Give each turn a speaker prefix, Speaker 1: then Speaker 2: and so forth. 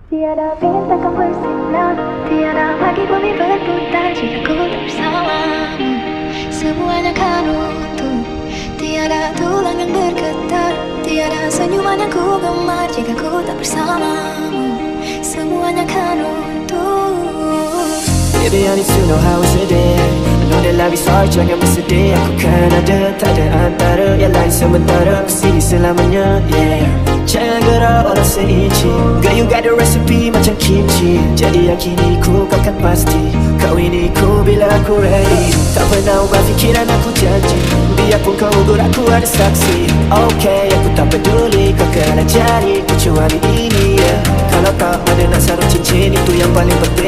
Speaker 1: Tiada bintang kan bersinar, tiada lagi bumi berputar jika ku tak bersamamu. Semuanya kan utuh, tiada tulang yang bergetar, tiada senyuman yang ku gemar jika ku tak bersamamu. Semuanya kan utuh.
Speaker 2: Baby, I need to know how it's today. I know that love is hard, jangan bersedih. Aku kan ada, tak ada antara yang lain sementara. Kesini selamanya, yeah. Jangan gerak walau seinci. Girl, you got the recipe macam kimchi. Jadi yakini ku, kau kan pasti. Kau ini ku bila aku ready. Tak pernah ubah fikiran aku janji. Biarpun kau ugur aku ada saksi. Okay, aku tak peduli kau kena jadi kecuali ini, yeah. Kalau tak ada nak sarung cincin, itu yang paling penting.